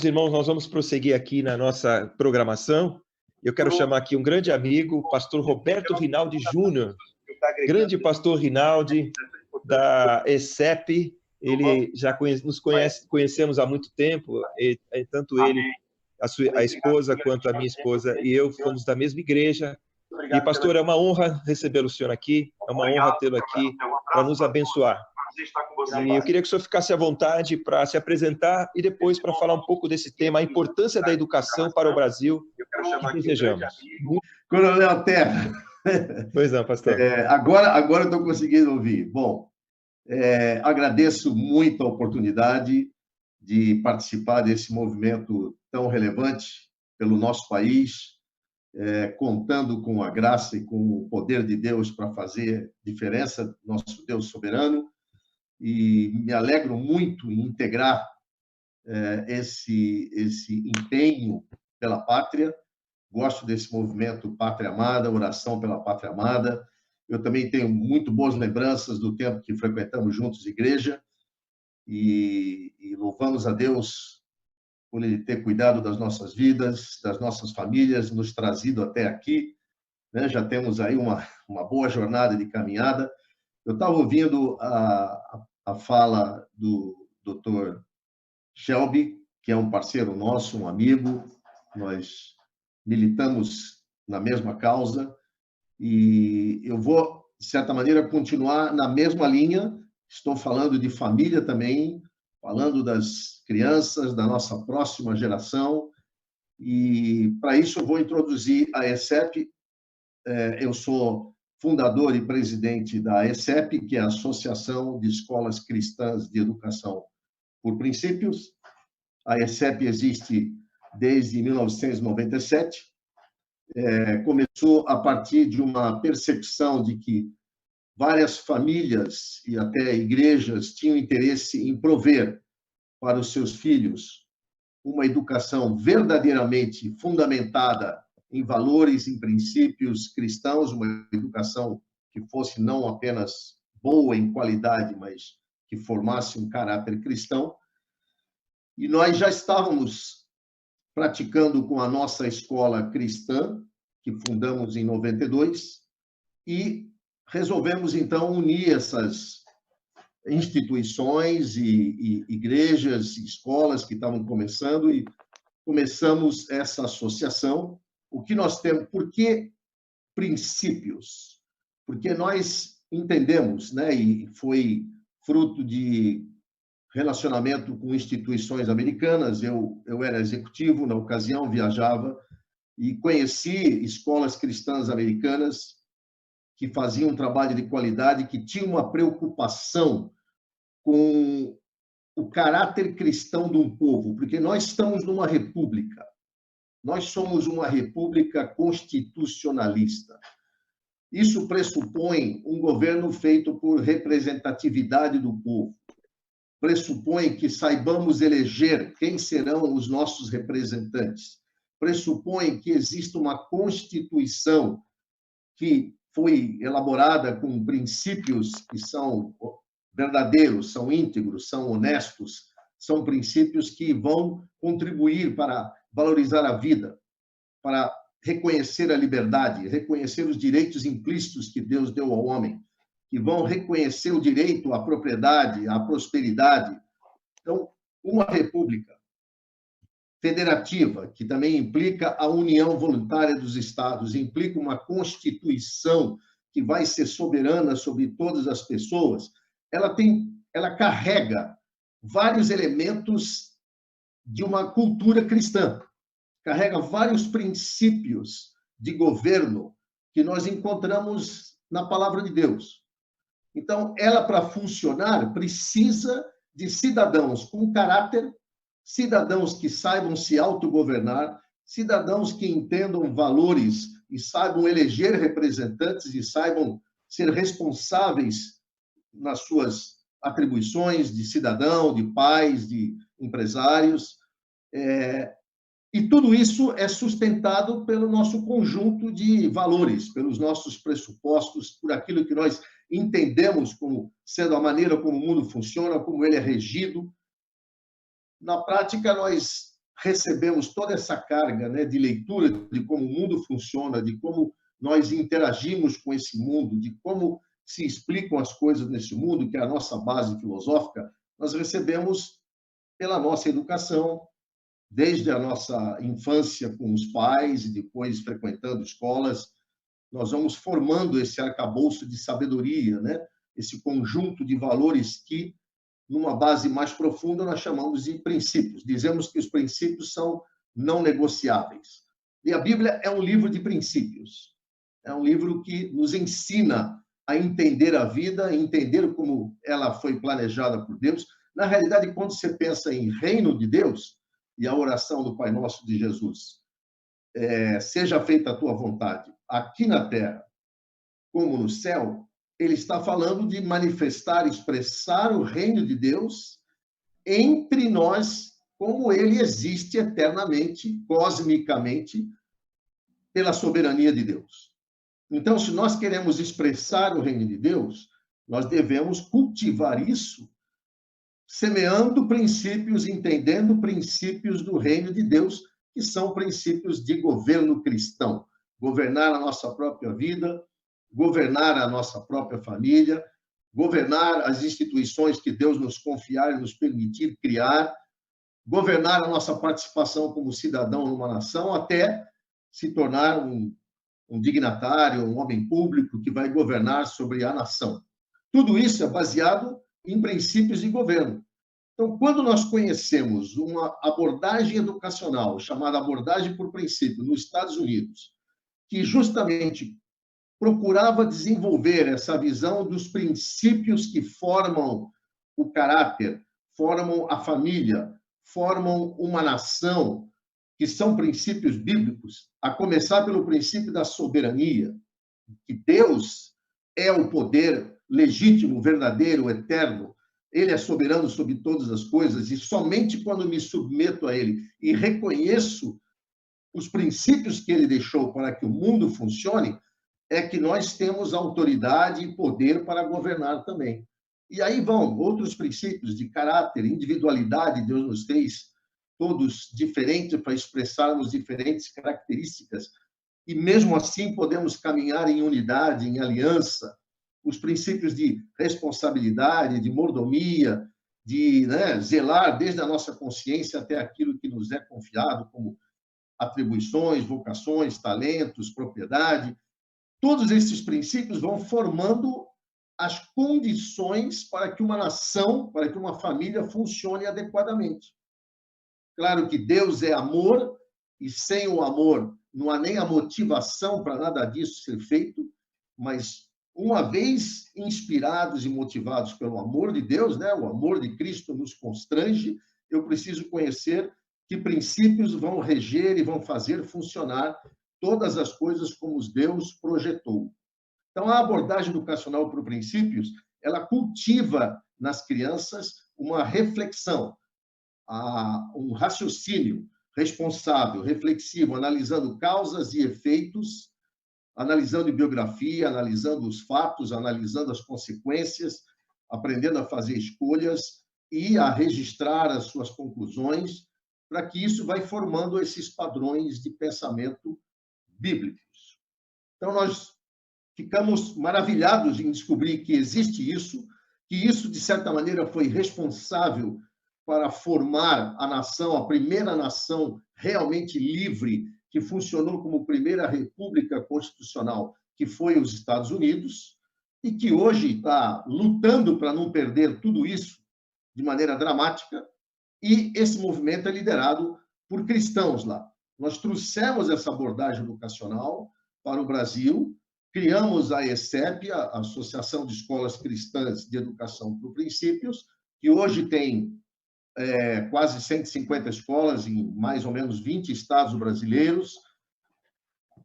Queridos irmãos, nós vamos prosseguir aqui na nossa programação. Eu quero chamar aqui um grande amigo, pastor Roberto Rinaldi Júnior, grande pastor Rinaldi da ESEP. Ele já conhecemos há muito tempo, tanto ele, a esposa, quanto a minha esposa e eu fomos da mesma igreja. E, pastor, é uma honra receber o senhor aqui, é uma honra tê-lo aqui para nos abençoar. E eu queria que o senhor ficasse à vontade para se apresentar e depois para falar um pouco desse tema, a importância da educação para o Brasil, que desejamos. Coronel Terra. Pois não, pastor. Agora eu estou conseguindo ouvir. Bom, agradeço muito a oportunidade de participar desse movimento tão relevante pelo nosso país, contando com a graça e com o poder de Deus para fazer diferença, nosso Deus soberano, e me alegro muito em integrar esse empenho pela pátria. Gosto desse movimento Pátria Amada, oração pela Pátria Amada. Eu também tenho muito boas lembranças do tempo que frequentamos juntos igreja e louvamos a Deus por Ele ter cuidado das nossas vidas, das nossas famílias, nos trazido até aqui, né? Já temos aí uma boa jornada de caminhada. Eu estava ouvindo a fala do Dr. Shelby, que é um parceiro nosso, um amigo. Nós militamos na mesma causa e eu vou, de certa maneira, continuar na mesma linha. Estou falando de família também, falando das crianças, da nossa próxima geração, e para isso eu vou introduzir a ESEP. Eu sou fundador e presidente da ESEP, que é a Associação de Escolas Cristãs de Educação por Princípios. A ESEP existe desde 1997. Começou a partir de uma percepção de que várias famílias e até igrejas tinham interesse em prover para os seus filhos uma educação verdadeiramente fundamentada em valores, em princípios cristãos, uma educação que fosse não apenas boa em qualidade, mas que formasse um caráter cristão. E nós já estávamos praticando com a nossa escola cristã, que fundamos em 92, e resolvemos, então, unir essas instituições e igrejas e escolas que estavam começando, e começamos essa associação. O que nós temos? Por que princípios? Porque nós entendemos, né, e foi fruto de relacionamento com instituições americanas. Eu era executivo na ocasião, viajava e conheci escolas cristãs americanas que faziam um trabalho de qualidade, que tinham uma preocupação com o caráter cristão de um povo, porque nós estamos numa república. Nós somos uma república constitucionalista. Isso pressupõe um governo feito por representatividade do povo. Pressupõe que saibamos eleger quem serão os nossos representantes. Pressupõe que exista uma Constituição que foi elaborada com princípios que são verdadeiros, são íntegros, são honestos, são princípios que vão contribuir para valorizar a vida, para reconhecer a liberdade, reconhecer os direitos implícitos que Deus deu ao homem, que vão reconhecer o direito à propriedade, à prosperidade. Então, uma república federativa, que também implica a união voluntária dos estados, implica uma constituição que vai ser soberana sobre todas as pessoas, ela carrega vários elementos de uma cultura cristã, carrega vários princípios de governo que nós encontramos na palavra de Deus. Então, ela, para funcionar, precisa de cidadãos com caráter, cidadãos que saibam se autogovernar, cidadãos que entendam valores e saibam eleger representantes e saibam ser responsáveis nas suas atribuições de cidadão, de pais, de empresários. E tudo isso é sustentado pelo nosso conjunto de valores, pelos nossos pressupostos, por aquilo que nós entendemos como sendo a maneira como o mundo funciona, como ele é regido. Na prática, nós recebemos toda essa carga, né, de leitura de como o mundo funciona, de como nós interagimos com esse mundo, de como se explicam as coisas nesse mundo, que é a nossa base filosófica, nós recebemos pela nossa educação, desde a nossa infância com os pais e depois frequentando escolas, nós vamos formando esse arcabouço de sabedoria, né? Esse conjunto de valores que, numa base mais profunda, nós chamamos de princípios. Dizemos que os princípios são não negociáveis. E a Bíblia é um livro de princípios. É um livro que nos ensina a entender a vida, a entender como ela foi planejada por Deus. Na realidade, quando você pensa em reino de Deus, e a oração do Pai Nosso de Jesus, seja feita a tua vontade, aqui na terra como no céu, ele está falando de manifestar, expressar o reino de Deus entre nós, como ele existe eternamente, cosmicamente, pela soberania de Deus. Então, se nós queremos expressar o reino de Deus, nós devemos cultivar isso, semeando princípios, entendendo princípios do reino de Deus, que são princípios de governo cristão. Governar a nossa própria vida, governar a nossa própria família, governar as instituições que Deus nos confiar e nos permitir criar, governar a nossa participação como cidadão numa nação, até se tornar um dignatário, um homem público que vai governar sobre a nação. Tudo isso é baseado em princípios de governo. Então, quando nós conhecemos uma abordagem educacional chamada abordagem por princípio nos Estados Unidos, que justamente procurava desenvolver essa visão dos princípios que formam o caráter, formam a família, formam uma nação, que são princípios bíblicos, a começar pelo princípio da soberania, que Deus é o poder legítimo, verdadeiro, eterno. Ele é soberano sobre todas as coisas, e somente quando me submeto a ele e reconheço os princípios que ele deixou para que o mundo funcione, é que nós temos autoridade e poder para governar também. E aí vão outros princípios de caráter, individualidade. Deus nos fez todos diferentes para expressarmos diferentes características, e mesmo assim podemos caminhar em unidade, em aliança. Os princípios de responsabilidade, de mordomia, de zelar desde a nossa consciência até aquilo que nos é confiado, como atribuições, vocações, talentos, propriedade. Todos esses princípios vão formando as condições para que uma nação, para que uma família funcione adequadamente. Claro que Deus é amor, e sem o amor não há nem a motivação para nada disso ser feito, mas uma vez inspirados e motivados pelo amor de Deus, o amor de Cristo nos constrange, eu preciso conhecer que princípios vão reger e vão fazer funcionar todas as coisas como Deus projetou. Então, a abordagem educacional por princípios, ela cultiva nas crianças uma reflexão, um raciocínio responsável, reflexivo, analisando causas e efeitos, analisando biografia, analisando os fatos, analisando as consequências, aprendendo a fazer escolhas e a registrar as suas conclusões, para que isso vai formando esses padrões de pensamento bíblicos. Então, nós ficamos maravilhados em descobrir que existe isso, que isso, de certa maneira, foi responsável para formar a nação, a primeira nação realmente livre, que funcionou como primeira república constitucional, que foi os Estados Unidos, e que hoje está lutando para não perder tudo isso de maneira dramática, e esse movimento é liderado por cristãos lá. Nós trouxemos essa abordagem educacional para o Brasil, criamos a ESEP, a Associação de Escolas Cristãs de Educação por Princípios, que hoje tem quase 150 escolas em mais ou menos 20 estados brasileiros,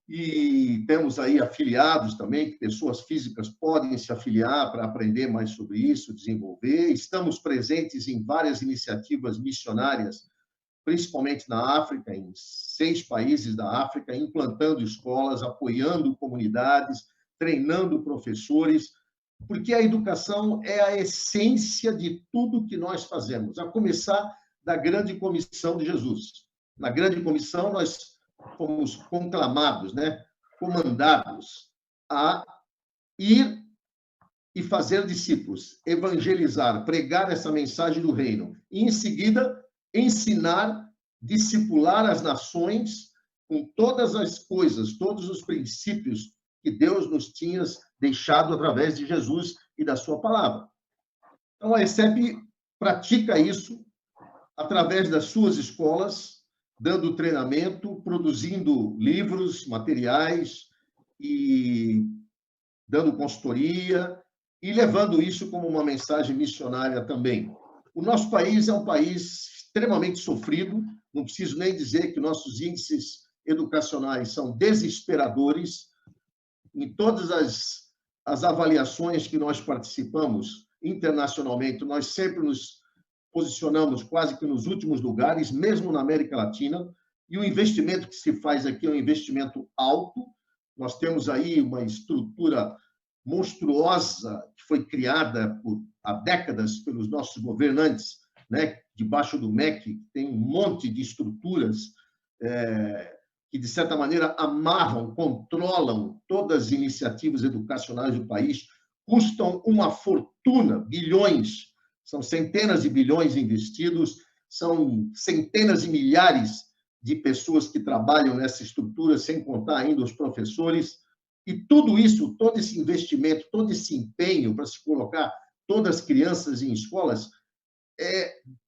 e temos aí afiliados também, que pessoas físicas podem se afiliar para aprender mais sobre isso, desenvolver. Estamos presentes em várias iniciativas missionárias, principalmente na África, em 6 países da África, implantando escolas, apoiando comunidades, treinando professores, porque a educação é a essência de tudo que nós fazemos, a começar da grande comissão de Jesus. Na grande comissão, nós fomos conclamados, né, comandados a ir e fazer discípulos, evangelizar, pregar essa mensagem do reino. E, em seguida, ensinar, discipular as nações com todas as coisas, todos os princípios que Deus nos tinha deixado através de Jesus e da sua palavra. Então, a ESEP pratica isso através das suas escolas, dando treinamento, produzindo livros, materiais e dando consultoria e levando isso como uma mensagem missionária também. O nosso país é um país extremamente sofrido, não preciso nem dizer que nossos índices educacionais são desesperadores. Em todas as avaliações que nós participamos internacionalmente, nós sempre nos posicionamos quase que nos últimos lugares, mesmo na América Latina, e o investimento que se faz aqui é um investimento alto. Nós temos aí uma estrutura monstruosa que foi criada há décadas pelos nossos governantes, né? Debaixo do MEC, tem um monte de estruturas que, de certa maneira, amarram, controlam todas as iniciativas educacionais do país, custam uma fortuna, bilhões, são centenas de bilhões investidos, são centenas de milhares de pessoas que trabalham nessa estrutura, sem contar ainda os professores. E tudo isso, todo esse investimento, todo esse empenho para se colocar todas as crianças em escolas,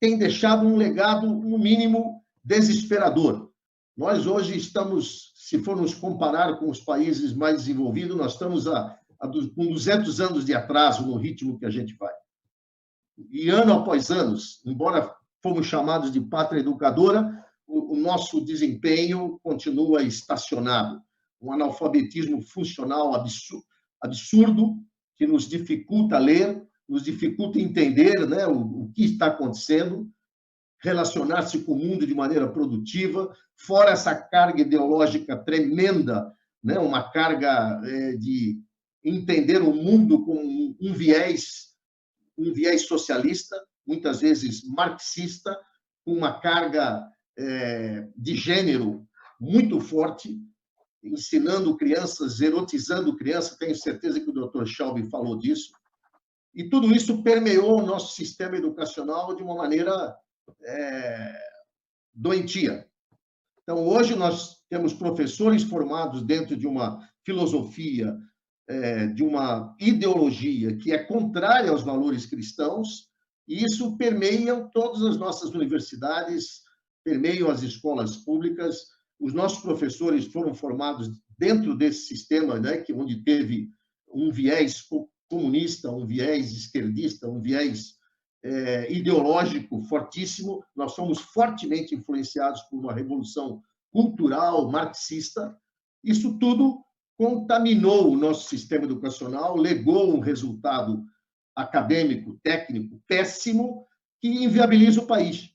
tem deixado um legado, no mínimo, desesperador. Nós hoje estamos, se formos comparar com os países mais desenvolvidos, nós estamos com 200 anos de atraso no ritmo que a gente vai. E ano após ano, embora fomos chamados de pátria educadora, o nosso desempenho continua estacionado. Um analfabetismo funcional absurdo, que nos dificulta ler, nos dificulta entender, né, o que está acontecendo, relacionar-se com o mundo de maneira produtiva, fora essa carga ideológica tremenda, né, uma carga de entender o mundo com um viés socialista, muitas vezes marxista, com uma carga de gênero muito forte, ensinando crianças, erotizando crianças. Tenho certeza que o Dr. Shelby falou disso. E tudo isso permeou o nosso sistema educacional de uma maneira doentia. Então, hoje nós temos professores formados dentro de uma filosofia, de uma ideologia que é contrária aos valores cristãos, e isso permeia todas as nossas universidades, permeia as escolas públicas. Os nossos professores foram formados dentro desse sistema, né, onde teve um viés comunista, um viés esquerdista, um viés ideológico fortíssimo. Nós somos fortemente influenciados por uma revolução cultural marxista. Isso tudo contaminou o nosso sistema educacional, legou um resultado acadêmico, técnico péssimo, que inviabiliza o país.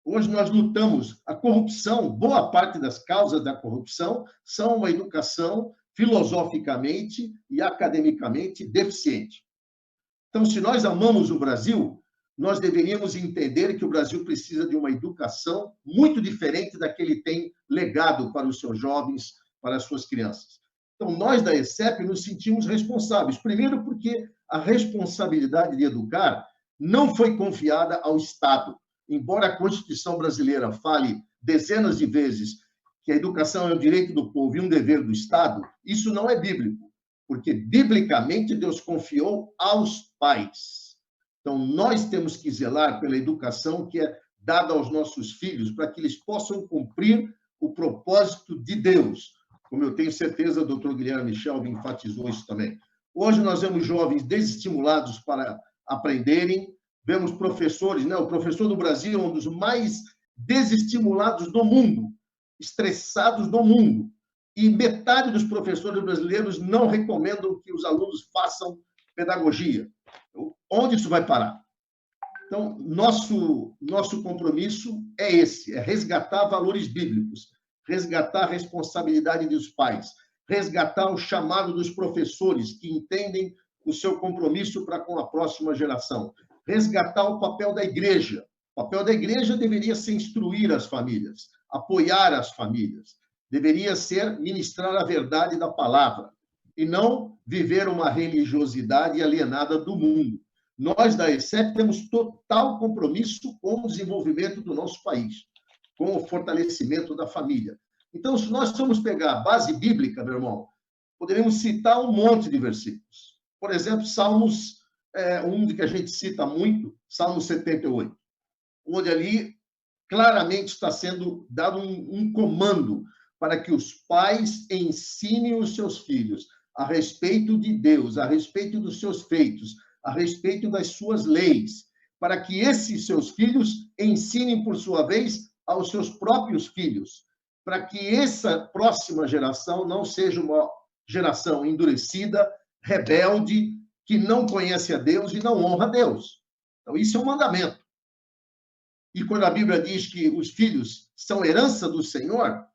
Hoje nós lutamos a corrupção, boa parte das causas da corrupção são uma educação filosoficamente e academicamente deficiente. Então, se nós amamos o Brasil, nós deveríamos entender que o Brasil precisa de uma educação muito diferente da que ele tem legado para os seus jovens, para as suas crianças. Então, nós da ESEP nos sentimos responsáveis. Primeiro, porque a responsabilidade de educar não foi confiada ao Estado. Embora a Constituição brasileira fale dezenas de vezes que a educação é um direito do povo e um dever do Estado, isso não é bíblico, porque, biblicamente, Deus confiou aos pais. Então, nós temos que zelar pela educação que é dada aos nossos filhos, para que eles possam cumprir o propósito de Deus. Como eu tenho certeza, o doutor Guilherme Shelby enfatizou isso também. Hoje nós vemos jovens desestimulados para aprenderem, vemos professores, né? O professor do Brasil é um dos mais desestimulados do mundo, estressados do mundo. E metade dos professores brasileiros não recomendam que os alunos façam pedagogia. Onde isso vai parar? Então, nosso compromisso é esse, é resgatar valores bíblicos, resgatar a responsabilidade dos pais, resgatar o chamado dos professores que entendem o seu compromisso para com a próxima geração, resgatar o papel da igreja. O papel da igreja deveria ser instruir as famílias. apoiar as famílias. Deveria ser ministrar a verdade da palavra e não viver uma religiosidade alienada do mundo. Nós, da ESEP, temos total compromisso com o desenvolvimento do nosso país, com o fortalecimento da família. Então, se nós formos pegar a base bíblica, meu irmão, poderíamos citar um monte de versículos. Por exemplo, Salmos, um que a gente cita muito, Salmo 78, onde ali claramente está sendo dado um comando para que os pais ensinem os seus filhos a respeito de Deus, a respeito dos seus feitos, a respeito das suas leis, para que esses seus filhos ensinem, por sua vez, aos seus próprios filhos, para que essa próxima geração não seja uma geração endurecida, rebelde, que não conhece a Deus e não honra a Deus. Então, isso é um mandamento. E quando a Bíblia diz que os filhos são herança do Senhor,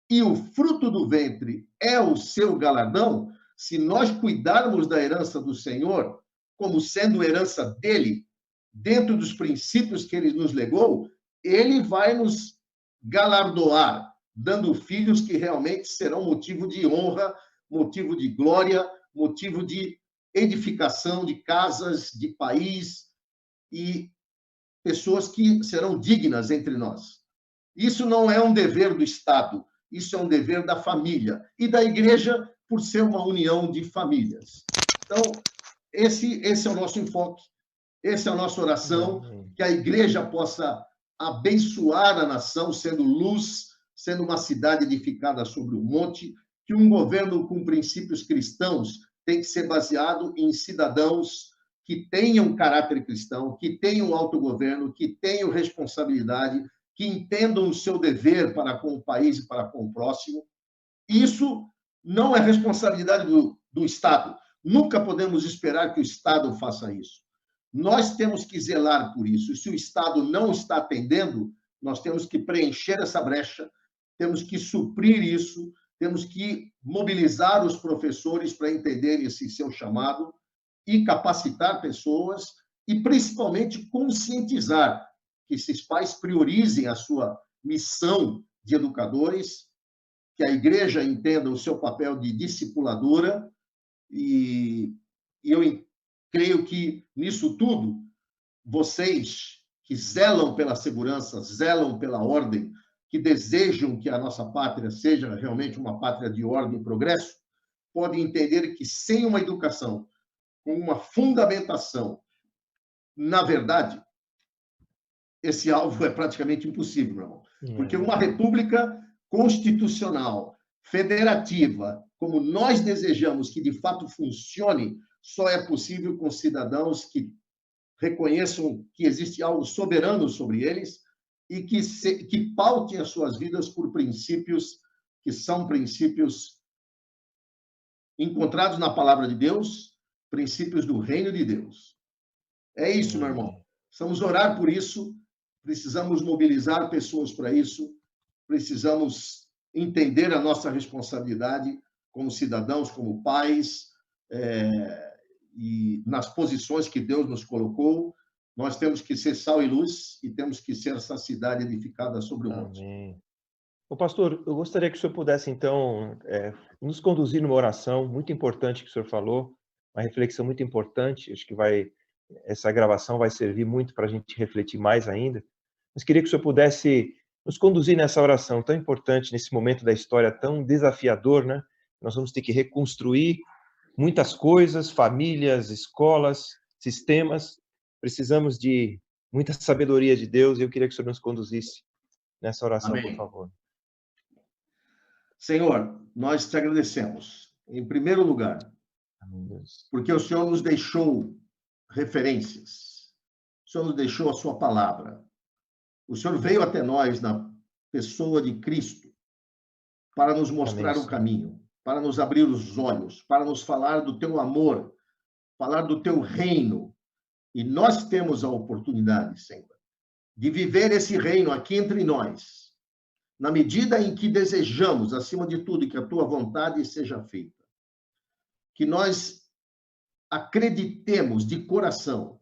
e o fruto do ventre é o seu galardão, se nós cuidarmos da herança do Senhor, como sendo herança dele, dentro dos princípios que ele nos legou, ele vai nos galardoar, dando filhos que realmente serão motivo de honra, motivo de glória, motivo de edificação de casas, de país e pessoas que serão dignas entre nós. Isso não é um dever do Estado, isso é um dever da família e da igreja por ser uma união de famílias. Então, esse é o nosso enfoque, essa é a nossa oração, que a igreja possa abençoar a nação, sendo luz, sendo uma cidade edificada sobre o monte, que um governo com princípios cristãos tem que ser baseado em cidadãos que tenham caráter cristão, que tenham autogoverno, que tenham responsabilidade, que entendam o seu dever para com o país e para com o próximo. Isso não é responsabilidade do Estado. Nunca podemos esperar que o Estado faça isso. Nós temos que zelar por isso. E se o Estado não está atendendo, nós temos que preencher essa brecha, temos que suprir isso, temos que mobilizar os professores para entenderem esse seu chamado e capacitar pessoas e, principalmente, conscientizar que esses pais priorizem a sua missão de educadores, que a igreja entenda o seu papel de discipuladora e eu creio que, nisso tudo, vocês que zelam pela segurança, zelam pela ordem, que desejam que a nossa pátria seja realmente uma pátria de ordem e progresso, podem entender que sem uma educação, com uma fundamentação, na verdade, esse alvo é praticamente impossível, meu irmão. Porque uma república constitucional, federativa, como nós desejamos que de fato funcione, só é possível com cidadãos que reconheçam que existe algo soberano sobre eles e que pautem as suas vidas por princípios que são princípios encontrados na palavra de Deus, princípios do reino de Deus. É isso, meu irmão. Precisamos orar por isso, precisamos mobilizar pessoas para isso, precisamos entender a nossa responsabilidade como cidadãos, como pais, e nas posições que Deus nos colocou. Nós temos que ser sal e luz e temos que ser essa cidade edificada sobre o monte. Amém. Ô, pastor, eu gostaria que o senhor pudesse, então, nos conduzir numa oração muito importante que o senhor falou, uma reflexão muito importante. Acho que essa gravação vai servir muito para a gente refletir mais ainda. Mas queria que o senhor pudesse nos conduzir nessa oração tão importante, nesse momento da história tão desafiador, né? Nós vamos ter que reconstruir muitas coisas, famílias, escolas, sistemas. Precisamos de muita sabedoria de Deus e eu queria que o senhor nos conduzisse nessa oração, Amém. por favor. Senhor, nós te agradecemos, em primeiro lugar, porque o Senhor nos deixou referências, o Senhor nos deixou a sua palavra. O Senhor veio até nós na pessoa de Cristo para nos mostrar o caminho, para nos abrir os olhos, para nos falar do teu amor, falar do teu reino. E nós temos a oportunidade, Senhor, de viver esse reino aqui entre nós, na medida em que desejamos, acima de tudo, que a tua vontade seja feita. Que nós acreditemos de coração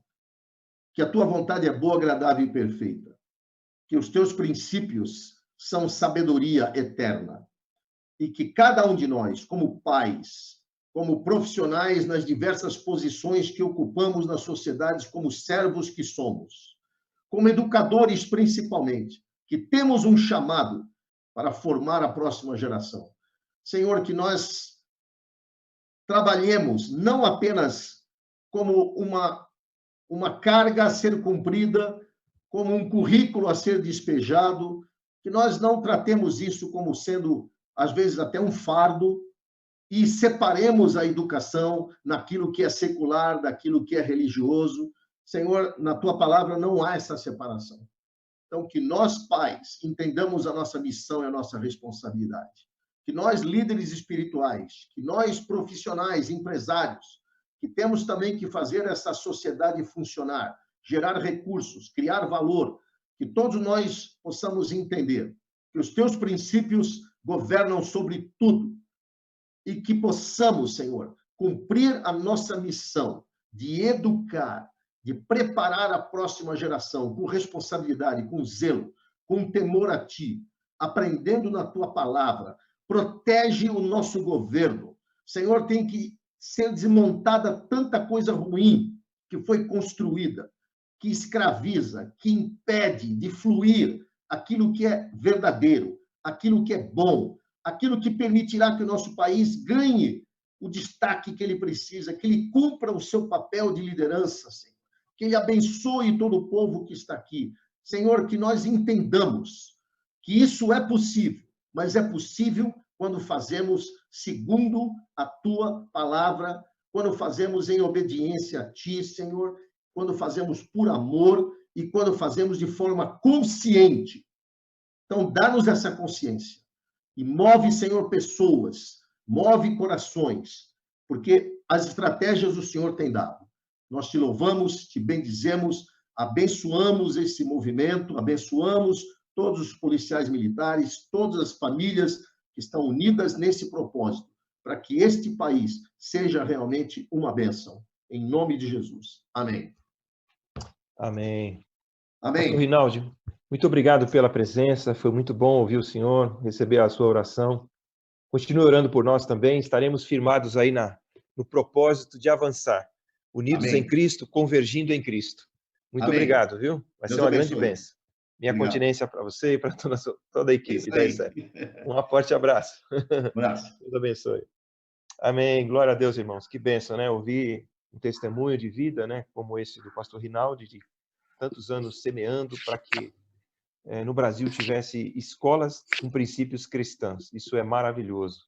que a tua vontade é boa, agradável e perfeita. Que os teus princípios são sabedoria eterna. E que cada um de nós, como pais, como profissionais nas diversas posições que ocupamos nas sociedades, como servos que somos, como educadores principalmente, que temos um chamado para formar a próxima geração. Senhor, que nós trabalhemos não apenas como uma carga a ser cumprida, como um currículo a ser despejado, que nós não tratemos isso como sendo, às vezes, até um fardo, e separemos a educação naquilo que é secular, daquilo que é religioso. Senhor, na tua palavra não há essa separação. Então, que nós, pais, entendamos a nossa missão e a nossa responsabilidade. Que nós, líderes espirituais, que nós, profissionais, empresários, que temos também que fazer essa sociedade funcionar, gerar recursos, criar valor, que todos nós possamos entender que os teus princípios governam sobre tudo e que possamos, Senhor, cumprir a nossa missão de educar, de preparar a próxima geração com responsabilidade, com zelo, com temor a Ti, aprendendo na Tua palavra. Protege o nosso governo. Senhor, tem que ser desmontada tanta coisa ruim que foi construída, que escraviza, que impede de fluir aquilo que é verdadeiro, aquilo que é bom, aquilo que permitirá que o nosso país ganhe o destaque que ele precisa, que ele cumpra o seu papel de liderança, Senhor. Que ele abençoe todo o povo que está aqui. Senhor, que nós entendamos que isso é possível, mas é possível quando fazemos segundo a Tua palavra, quando fazemos em obediência a Ti, Senhor, quando fazemos por amor e quando fazemos de forma consciente. Então, dá-nos essa consciência. E move, Senhor, pessoas, move corações, porque as estratégias o Senhor tem dado. Nós te louvamos, te bendizemos, abençoamos esse movimento, abençoamos todos os policiais militares, todas as famílias que estão unidas nesse propósito, para que este país seja realmente uma bênção. Em nome de Jesus. Amém. Amém. Amém. Pastor Rinaldi, muito obrigado pela presença, foi muito bom ouvir o senhor, receber a sua oração. Continue orando por nós também, estaremos firmados aí no propósito de avançar, unidos Amém. em Cristo, convergindo em Cristo. Muito Amém. obrigado, viu? Vai Deus ser uma abençoe. grande bênção. Minha Obrigado. continência para você e para toda a equipe Isso da aí. ESEP. Um forte abraço. Abraço. Deus abençoe. Amém. Glória a Deus, irmãos. Que bênção, né? Ouvir um testemunho de vida, né? Como esse do pastor Rinaldi, de tantos anos semeando para que no Brasil tivesse escolas com princípios cristãos. Isso é maravilhoso.